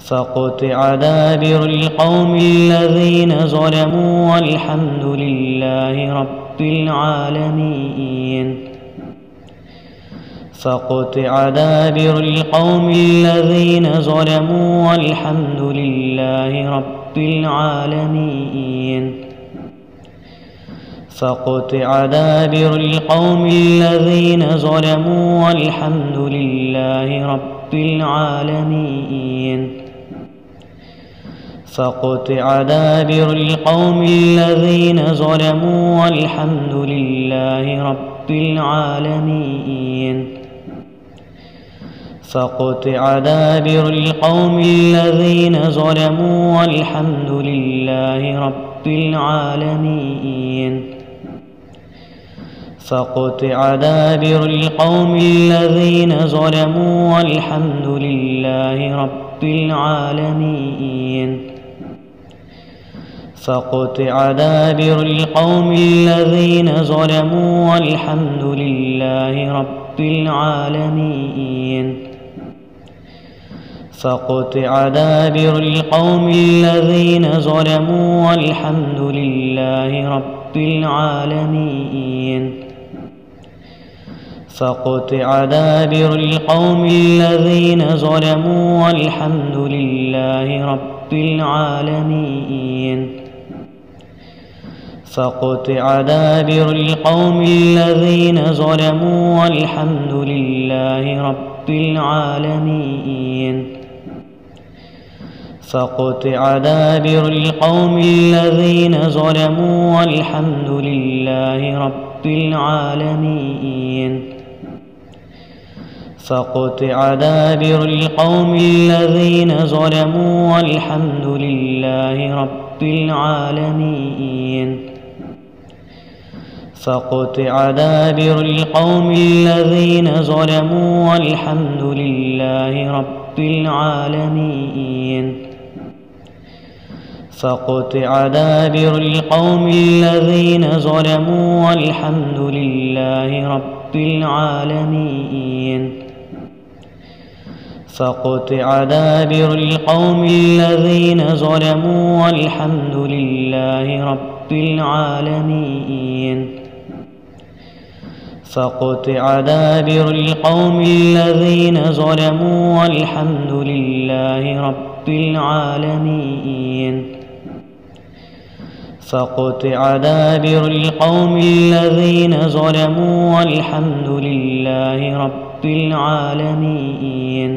فقطع دابر القوم الذين ظلموا والحمد لله رب العالمين. فقطع دابر القوم الذين ظلموا والحمد لله رب العالمين. فقطع دابر القوم الذين ظلموا والحمد لله رب العالمين. فقطع دابر القوم الذين ظلموا والحمد لله رب العالمين. فقطع دابر القوم الذين ظلموا والحمد لله رب العالمين. فقطع دابر القوم الذين ظلموا والحمد لله رب العالمين. فقطع دابر القوم الذين ظلموا والحمد لله رب العالمين. فقطع دابر القوم الذين ظلموا والحمد لله رب العالمين. فقطع دابر القوم الذين ظلموا والحمد لله رب العالمين. فقطع دابر القوم الذين ظلموا والحمد لله رب العالمين. فقطع دابر القوم الذين ظلموا والحمد لله رب العالمين. فقطع دابر القوم الذين ظلموا والحمد لله رب العالمين. فقطع دابر القوم الذين ظلموا والحمد لله رب العالمين. فقطع دابر القوم الذين ظلموا والحمد لله رب العالمين. فقطع دابر القوم الذين ظلموا والحمد لله رب العالمين. فقطع دابر القوم الذين ظلموا والحمد لله رب العالمين. فقطع دابر القوم الذين ظلموا والحمد لله رب العالمين.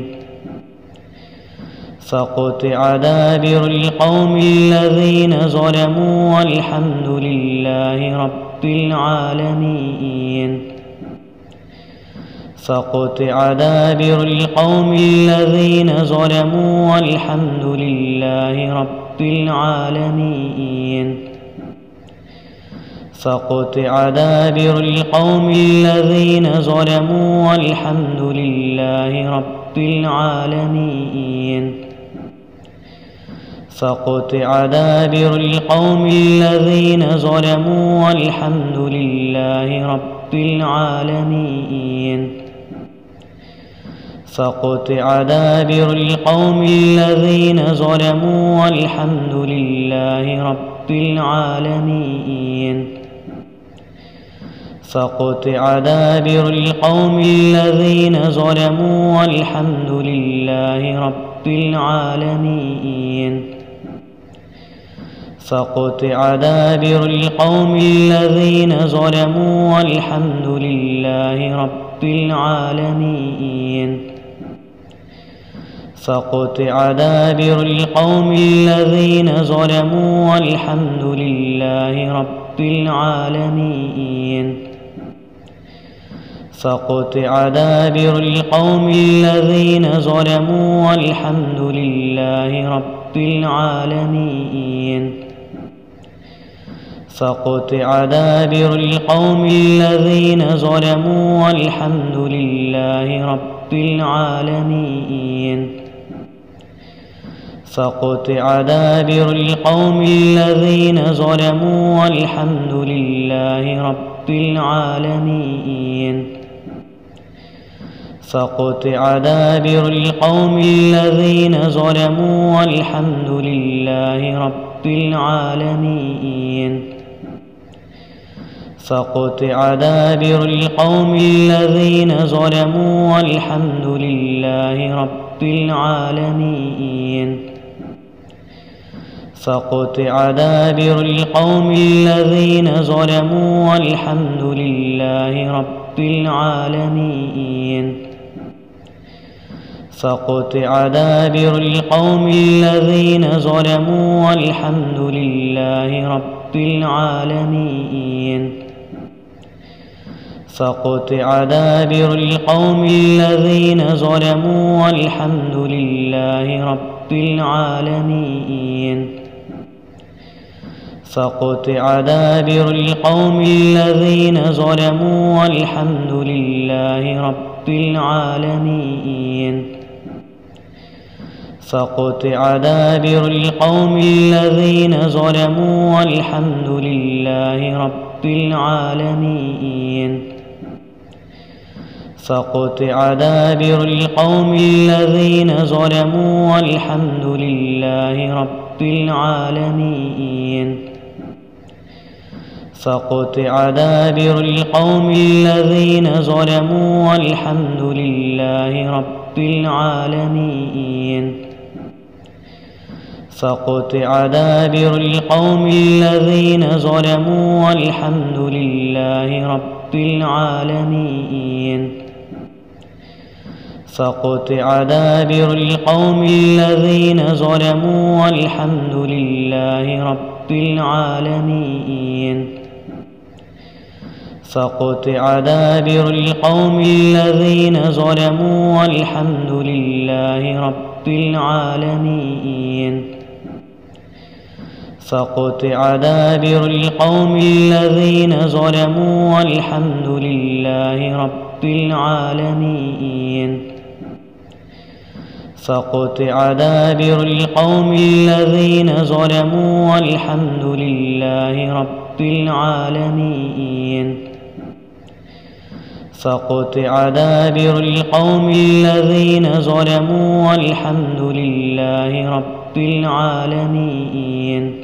فقطع دابر القوم الذين ظلموا والحمد لله رب العالمين. فقطع دابر القوم الذين ظلموا والحمد لله رب العالمين. فقطع دابر القوم الذين ظلموا والحمد لله رب العالمين. فقطع دابر القوم الذين ظلموا والحمد لله رب العالمين. فقطع دابر القوم الذين ظلموا والحمد لله رب العالمين. فقطع دابر القوم الذين ظلموا والحمد لله رب العالمين. فقطع دابر القوم الذين ظلموا والحمد لله رب العالمين. فقطع دابر القوم الذين ظلموا والحمد لله رب العالمين. فقطع دابر القوم الذين ظلموا والحمد لله رب العالمين. فقطع دابر القوم الذين ظلموا والحمد لله رب العالمين. فقطع دابر القوم الذين ظلموا والحمد لله رب العالمين. فقطع دابر القوم الذين ظلموا والحمد لله رب العالمين. فقطع دابر القوم الذين ظلموا والحمد لله رب العالمين. فقطع دابر القوم الذين ظلموا والحمد لله رب العالمين. فقطع دابر القوم الذين ظلموا والحمد لله رب العالمين. فقطع دابر القوم الذين ظلموا والحمد لله رب العالمين. فقطع دابر القوم الذين ظلموا والحمد لله رب العالمين. فقطع دابر القوم الذين ظلموا والحمد لله رب العالمين. فقطع دابر القوم الذين ظلموا والحمد لله رب العالمين. فقطع دابر القوم الذين ظلموا والحمد لله رب العالمين. فقطع دابر القوم الذين ظلموا والحمد لله رب العالمين. فقطع دابر القوم الذين ظلموا والحمد لله رب العالمين. فقطع دابر القوم الذين ظلموا والحمد لله رب العالمين. فقطع دابر القوم الذين ظلموا والحمد لله رب العالمين. فقطع دابر القوم الذين ظلموا والحمد لله رب العالمين. فقطع دابر القوم الذين ظلموا والحمد لله رب العالمين.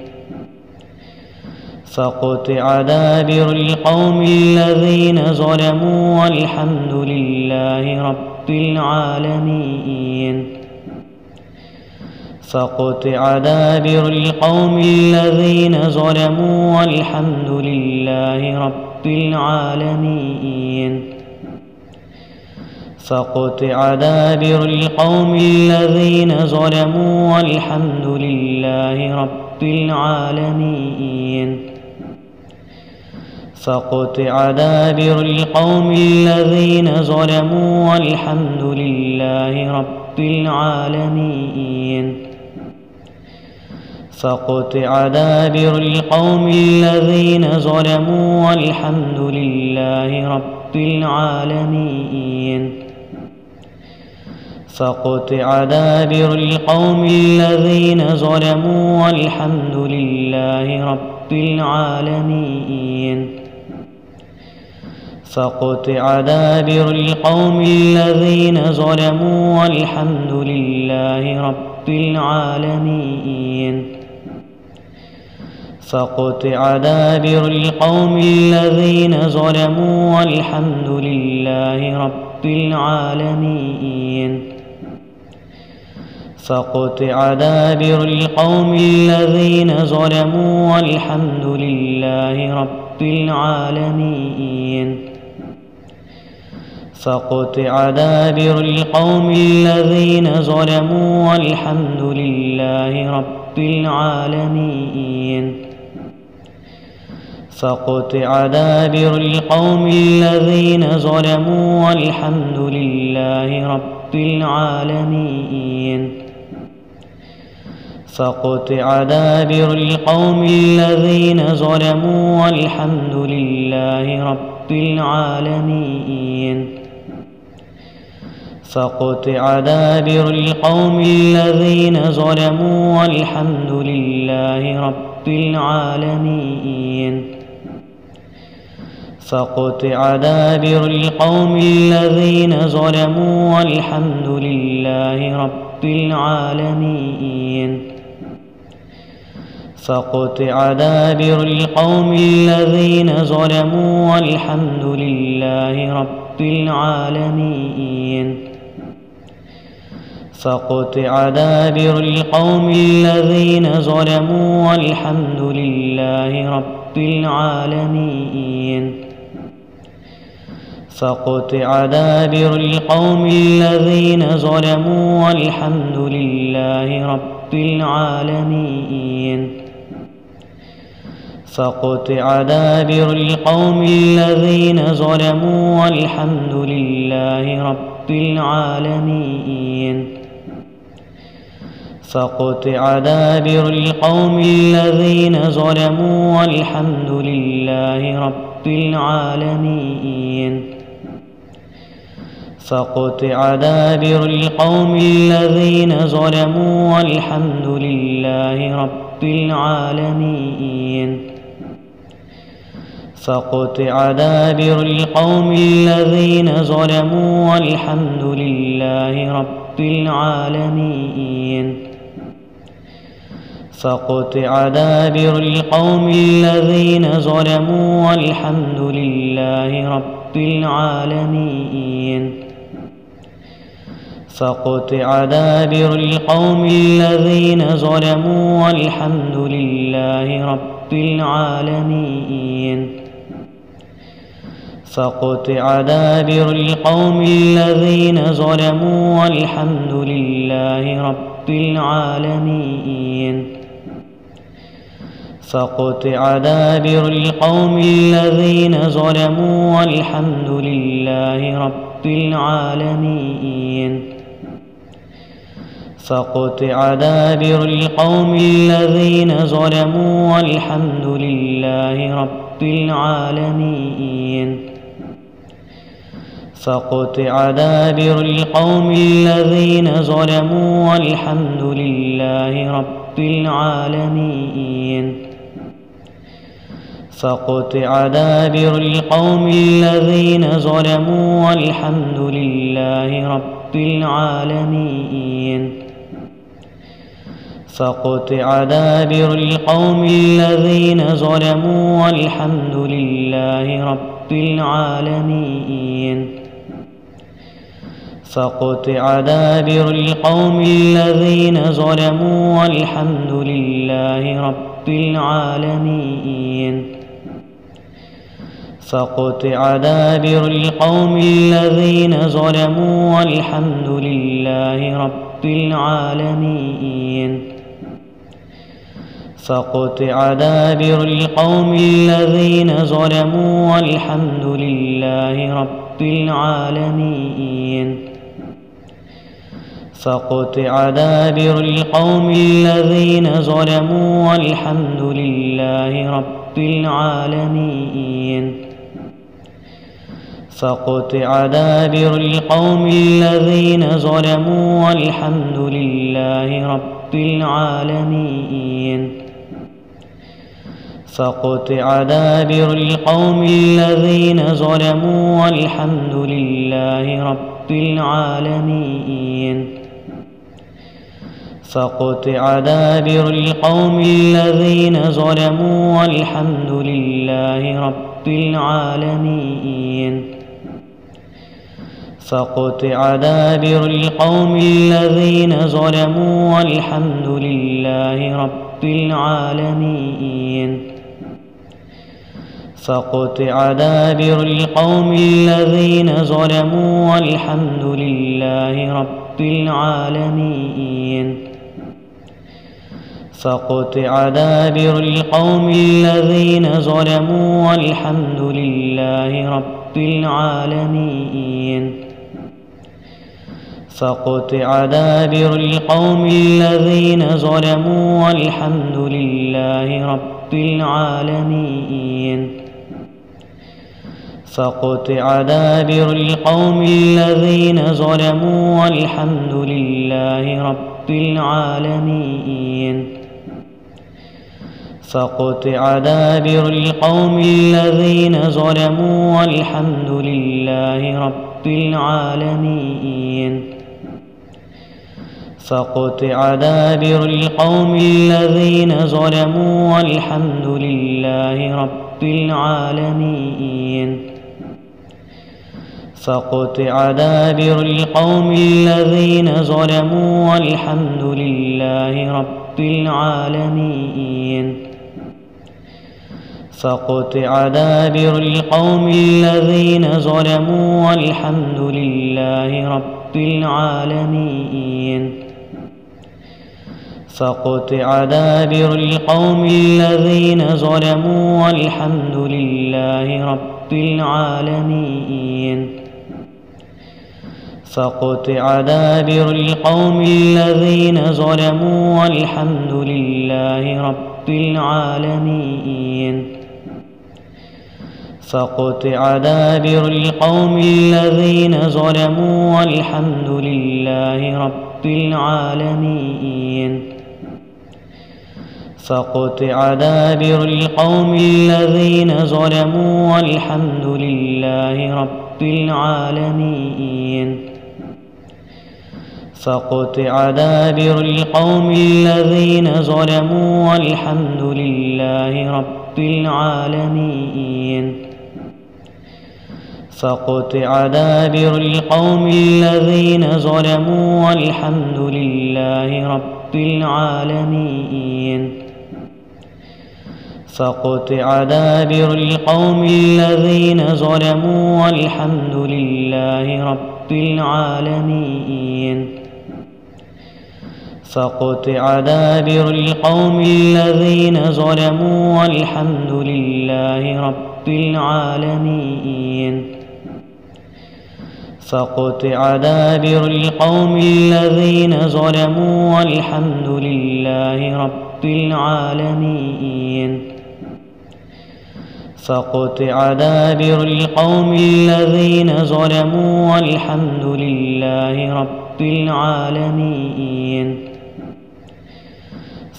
فقطع دابر القوم الذين ظلموا والحمد لله رب العالمين. فقطع دابر القوم الذين ظلموا والحمد لله رب العالمين. فقطع دابر القوم الذين ظلموا والحمد لله رب العالمين. فقطع دابر القوم الذين ظلموا والحمد لله رب العالمين. فقطع دابر القوم الذين ظلموا والحمد لله رب العالمين. فقطع دابر القوم الذين ظلموا والحمد لله رب العالمين. فقطع دابر القوم الذين ظلموا والحمد لله رب العالمين. فقطع دابر القوم الذين ظلموا والحمد لله رب العالمين. فقطع دابر القوم الذين ظلموا والحمد لله رب العالمين. فقطع دابر القوم الذين ظلموا والحمد لله رب العالمين. فقطع دابر القوم الذين ظلموا والحمد لله رب العالمين. فقطع دابر القوم الذين ظلموا والحمد لله رب العالمين. فقطع دابر القوم الذين ظلموا والحمد لله رب العالمين. فقطع دابر القوم الذين ظلموا والحمد لله رب العالمين. فقطع دابر القوم الذين ظلموا والحمد لله رب العالمين. فقطع دابر القوم الذين ظلموا والحمد لله رب العالمين. فقطع دابر القوم الذين ظلموا والحمد لله رب العالمين. فقطع دابر القوم الذين ظلموا والحمد لله رب العالمين. فقطع دابر القوم الذين ظلموا والحمد لله رب العالمين. فقطع دابر القوم الذين ظلموا والحمد لله رب العالمين. فقطع دابر القوم الذين ظلموا والحمد لله رب العالمين. فقطع دابر القوم الذين ظلموا والحمد لله رب العالمين. فقطع دابر القوم الذين ظلموا والحمد لله رب العالمين. فقطع دابر القوم الذين ظلموا والحمد لله رب العالمين. فقطع دابر القوم الذين ظلموا والحمد لله رب العالمين. فقطع دابر القوم الذين ظلموا والحمد لله رب العالمين. فقطع دابر القوم الذين ظلموا والحمد لله رب العالمين. فقطع دابر القوم الذين ظلموا والحمد لله رب العالمين. فقطع دابر القوم الذين ظلموا والحمد لله رب العالمين. فقطع دابر القوم الذين ظلموا والحمد لله رب العالمين. فقطع دابر القوم الذين ظلموا والحمد لله رب العالمين. فقطع دابر القوم الذين ظلموا والحمد لله رب العالمين. فقطع دابر القوم الذين ظلموا والحمد لله رب العالمين. فقطع دابر القوم الذين ظلموا والحمد لله رب العالمين. فقطع دابر القوم الذين ظلموا والحمد لله رب العالمين. فقطع دابر القوم الذين ظلموا والحمد لله رب العالمين. فقطع دابر القوم الذين ظلموا والحمد لله رب العالمين. فقطع دابر القوم الذين ظلموا والحمد لله رب العالمين. فقطع دابر القوم الذين ظلموا والحمد لله رب العالمين. فقطع دابر القوم الذين ظلموا والحمد لله رب العالمين. فقطع دابر القوم الذين ظلموا والحمد لله رب العالمين. فقطع دابر القوم الذين ظلموا والحمد لله رب العالمين. فقطع دابر القوم الذين ظلموا والحمد لله رب العالمين. فقطع دابر القوم الذين ظلموا والحمد لله رب العالمين. فقطع دابر القوم الذين ظلموا والحمد لله رب العالمين. فقطع دابر القوم الذين ظلموا والحمد لله رب العالمين. فقطع دابر القوم الذين ظلموا والحمد لله رب العالمين. فقطع دابر القوم الذين ظلموا والحمد لله رب العالمين. فقطع دابر القوم الذين ظلموا والحمد لله رب العالمين. فقطع دابر القوم الذين ظلموا والحمد لله رب العالمين. فقطع دابر القوم الذين ظلموا والحمد لله رب العالمين. فقطع دابر القوم الذين ظلموا والحمد لله رب العالمين. فقطع دابر القوم الذين ظلموا والحمد لله رب العالمين. فقطع دابر القوم الذين ظلموا والحمد لله رب العالمين. فقطع دابر القوم الذين ظلموا والحمد لله رب العالمين.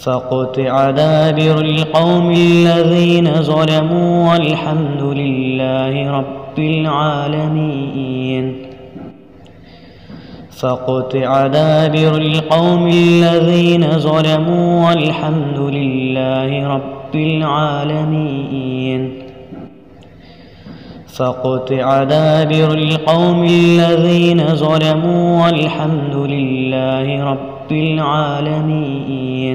فقطع دابر القوم الذين ظلموا والحمد لله رب العالمين. فقطع دابر القوم الذين ظلموا والحمد لله رب العالمين. فقطع دابر القوم الذين ظلموا والحمد لله رب العالمين.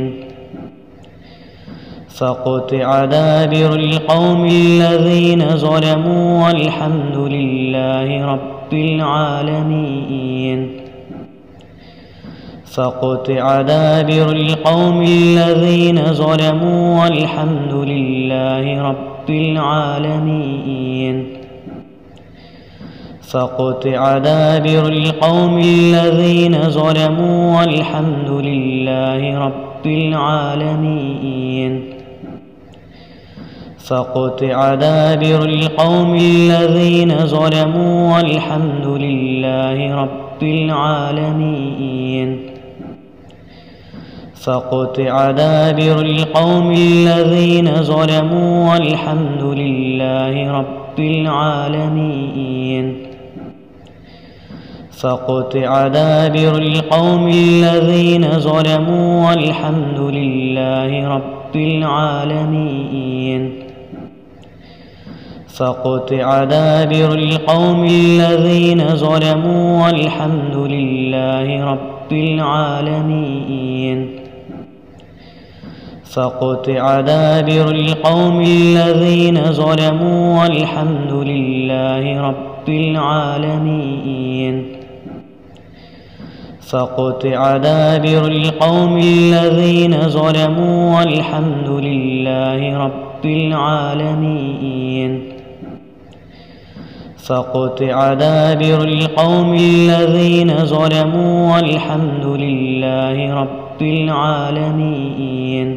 فقطع دابر القوم الذين ظلموا والحمد لله رب العالمين. فقطع دابر القوم الذين ظلموا والحمد لله رب العالمين. فقطع دابر القوم الذين ظلموا والحمد لله رب العالمين. فقطع دابر القوم الذين ظلموا والحمد لله رب العالمين. فقطع دابر القوم الذين ظلموا والحمد لله رب العالمين. فقطع دابر القوم الذين ظلموا والحمد لله رب العالمين. فقطع دابر القوم الذين ظلموا والحمد لله رب العالمين. فقطع دابر القوم الذين ظلموا والحمد لله رب العالمين. فقطع دابر القوم الذين ظلموا والحمد لله رب العالمين. فقطع دابر القوم الذين ظلموا والحمد لله رب العالمين.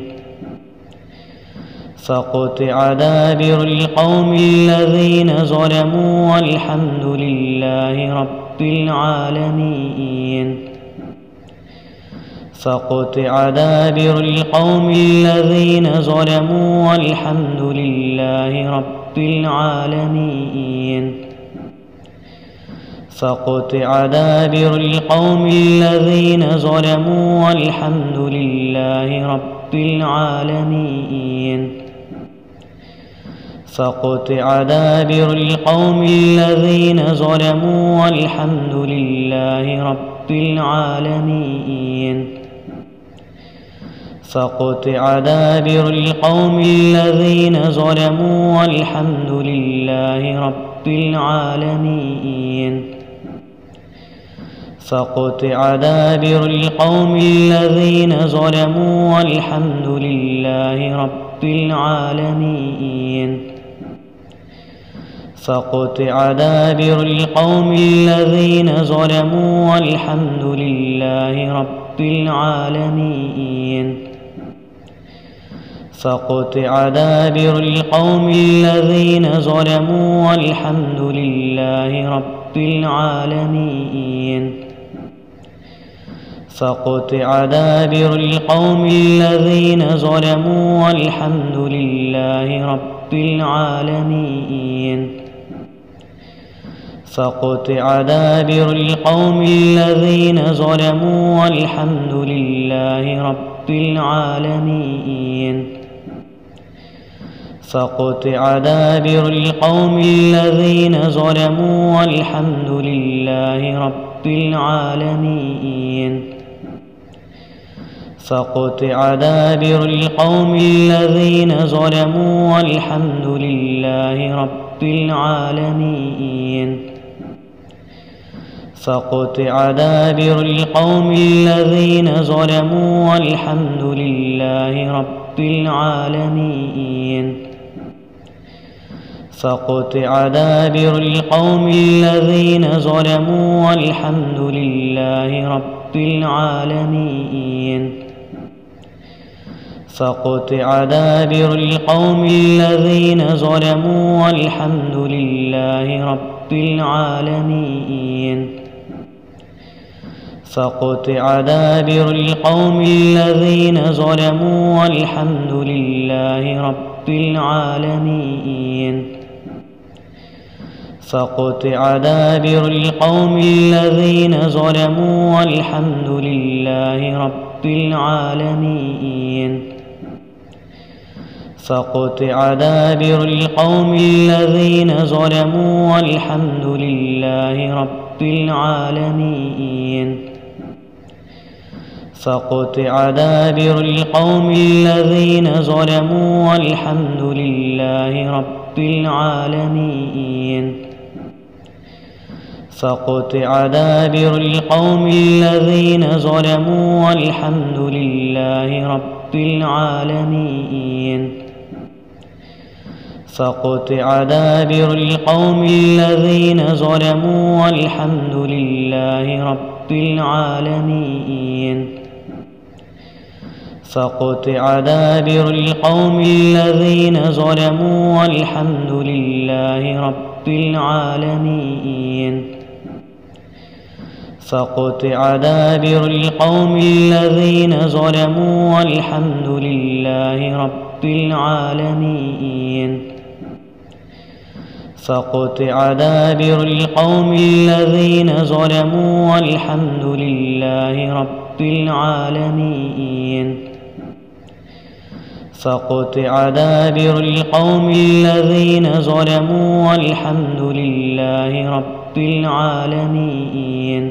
فقطع دابر القوم الذين ظلموا والحمد لله رب العالمين. فقطع دابر القوم الذين ظلموا والحمد لله رب العالمين. فقطع دابر القوم الذين ظلموا والحمد لله رب العالمين. فقطع دابر القوم الذين ظلموا والحمد لله رب العالمين. فقطع دابر القوم الذين ظلموا والحمد لله رب العالمين. فقطع دابر القوم الذين ظلموا والحمد لله رب العالمين. فقطع دابر القوم الذين ظلموا والحمد لله رب العالمين. فقطع دابر القوم الذين ظلموا والحمد لله رب العالمين. فقطع دابر القوم الذين ظلموا والحمد لله رب العالمين. فقطع دابر القوم الذين ظلموا والحمد لله رب العالمين. فقطع دابر القوم الذين ظلموا والحمد لله رب العالمين. فقطع دابر القوم الذين ظلموا والحمد لله رب العالمين. فقطع دابر القوم الذين ظلموا والحمد لله رب العالمين. فقطع دابر القوم الذين ظلموا والحمد لله رب العالمين. فقطع دابر القوم الذين ظلموا والحمد لله رب العالمين. فقطع دابر القوم الذين ظلموا والحمد لله رب العالمين. فقطع دابر القوم الذين ظلموا والحمد لله رب العالمين. فقطع دابر القوم الذين ظلموا والحمد لله رب العالمين. فقطع دابر القوم الذين ظلموا والحمد لله رب العالمين. فقطع دابر القوم الذين ظلموا والحمد لله رب العالمين. فقطع دابر القوم الذين ظلموا والحمد لله رب العالمين. فقطع دابر القوم الذين ظلموا والحمد لله رب العالمين. فقطع دابر القوم الذين ظلموا والحمد لله رب العالمين. فقطع دابر القوم الذين ظلموا والحمد لله رب العالمين. فقطع دابر القوم الذين ظلموا والحمد لله رب العالمين.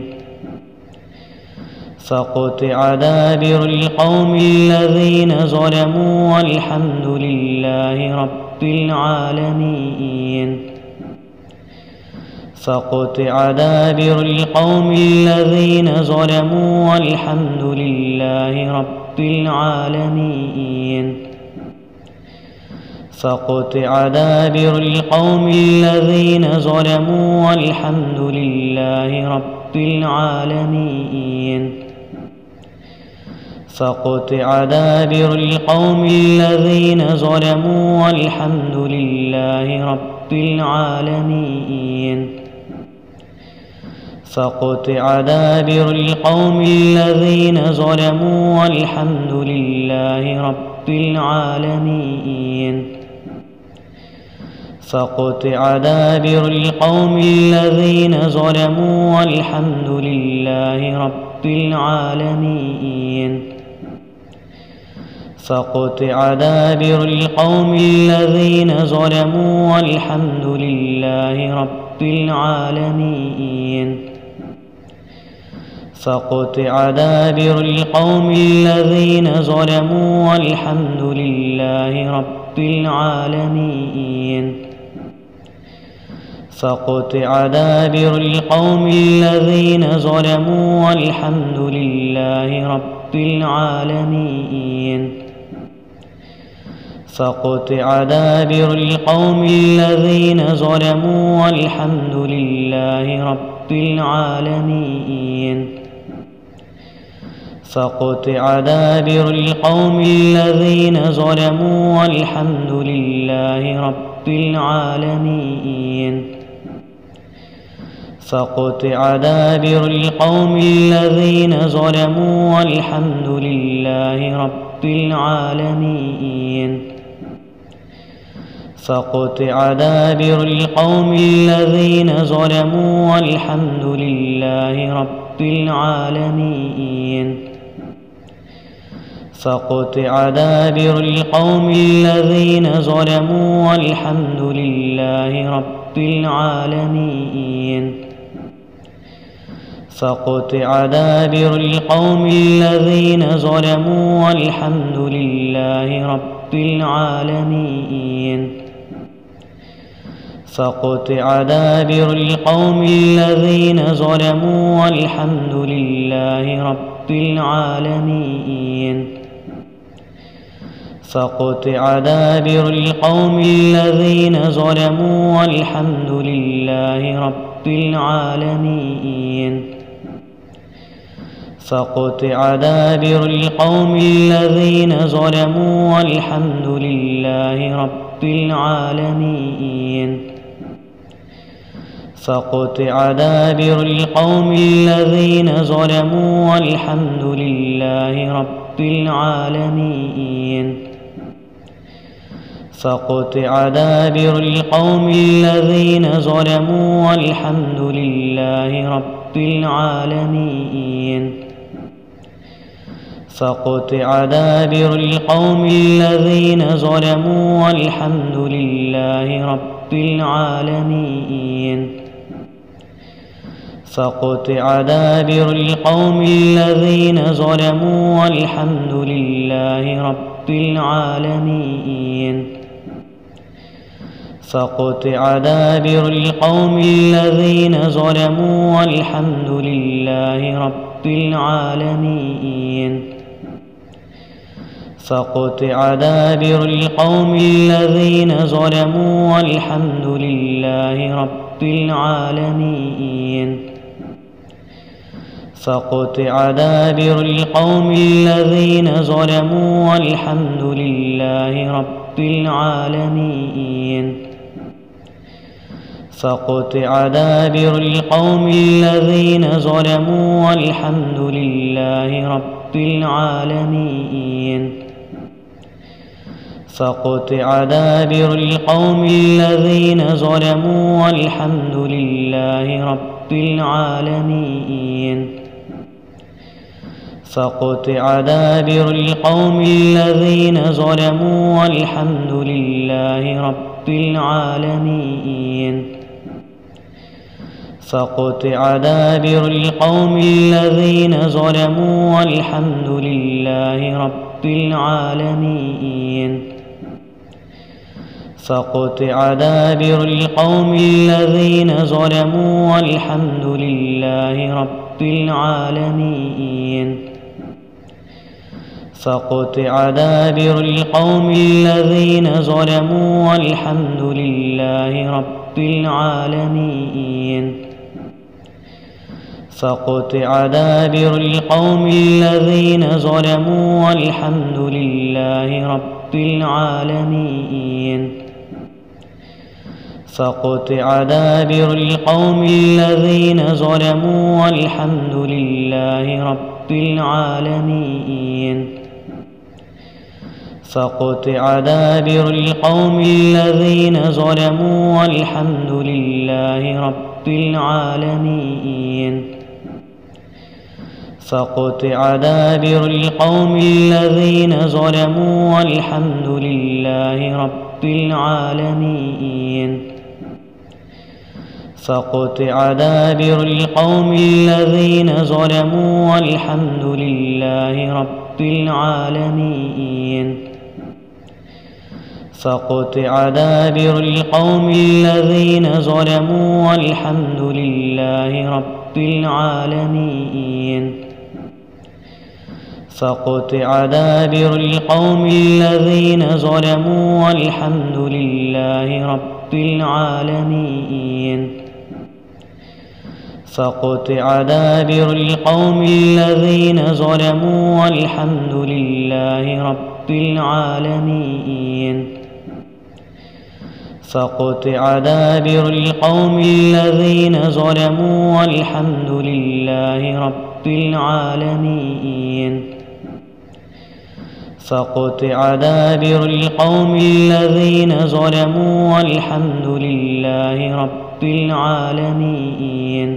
فقطع دابر القوم الذين ظلموا والحمد لله رب العالمين. فقطع دابر القوم الذين ظلموا والحمد لله رب العالمين. فقطع دابر القوم الذين ظلموا والحمد لله رب العالمين. فقطع دابر القوم الذين ظلموا والحمد لله رب العالمين. فقطع دابر القوم الذين ظلموا والحمد لله رب العالمين. فقطع دابر القوم الذين ظلموا والحمد لله رب العالمين. فقطع دابر القوم الذين ظلموا والحمد لله رب العالمين. فقطع دابر القوم الذين ظلموا والحمد لله رب العالمين. فقطع دابر القوم الذين ظلموا والحمد لله رب العالمين. فقطع دابر القوم الذين ظلموا والحمد لله رب العالمين. فقطع دابر القوم الذين ظلموا والحمد لله رب العالمين. فقطع دابر القوم الذين ظلموا والحمد لله رب العالمين. فقطع دابر القوم الذين ظلموا والحمد لله رب العالمين. فقطع دابر القوم الذين ظلموا والحمد لله رب العالمين. فقطع دابر القوم الذين ظلموا والحمد لله رب العالمين. فقطع دابر القوم الذين ظلموا والحمد لله رب العالمين. فقطع دابر القوم الذين ظلموا والحمد لله رب العالمين. فقطع دابر القوم الذين ظلموا والحمد لله رب العالمين. فقطع دابر القوم الذين ظلموا والحمد لله رب العالمين. فقطع دابر القوم الذين ظلموا والحمد لله رب العالمين. فقطع دابر القوم الذين ظلموا والحمد لله رب العالمين. فقطع دابر القوم الذين ظلموا والحمد لله رب العالمين. فقطع دابر القوم الذين ظلموا والحمد لله رب العالمين. فقطع دابر القوم الذين ظلموا والحمد لله رب العالمين. فقطع دابر القوم الذين ظلموا والحمد لله رب العالمين. فقطع دابر القوم الذين ظلموا والحمد لله رب العالمين. فقطع دابر القوم الذين ظلموا والحمد لله رب العالمين. فقطع دابر القوم الذين ظلموا والحمد لله رب العالمين. فقطع دابر القوم الذين ظلموا والحمد لله رب العالمين. فقطع دابر القوم الذين ظلموا والحمد لله رب العالمين. فقطع دابر القوم الذين ظلموا والحمد لله رب العالمين. فقطع دابر القوم الذين ظلموا والحمد لله رب العالمين. فقطع دابر القوم الذين ظلموا والحمد لله رب العالمين. فقطع دابر القوم الذين ظلموا والحمد لله رب العالمين. فقطع دابر القوم الذين ظلموا والحمد لله رب العالمين. فقطع دابر القوم الذين ظلموا والحمد لله رب العالمين. فقطع دابر القوم الذين ظلموا والحمد لله رب العالمين. فقطع دابر القوم الذين ظلموا والحمد لله رب العالمين. فقطع دابر القوم الذين ظلموا والحمد لله رب العالمين. فقطع دابر القوم الذين ظلموا والحمد لله رب العالمين. فقطع دابر القوم الذين ظلموا والحمد لله رب العالمين.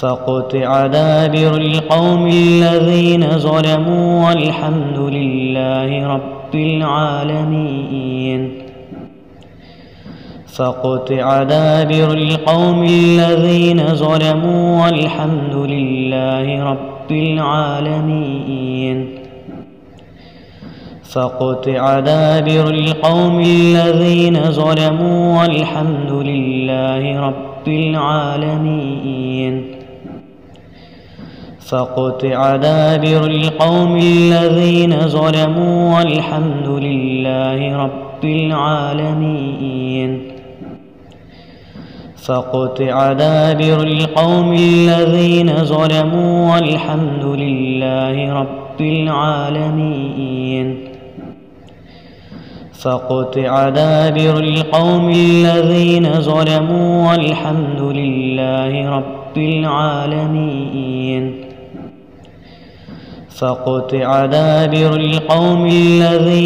فقطع دابر القوم الذين ظلموا والحمد لله رب العالمين. فقطع دابر القوم الذين ظلموا والحمد لله رب العالمين. فقطع دابر القوم الذين ظلموا والحمد لله رب العالمين. فقطع دابر القوم الذين ظلموا والحمد لله رب العالمين. فقطع دابر القوم الذين ظلموا والحمد لله رب العالمين. فقطع دابر القوم الذين ظلموا والحمد لله رب العالمين. فقطع دابر القوم الذين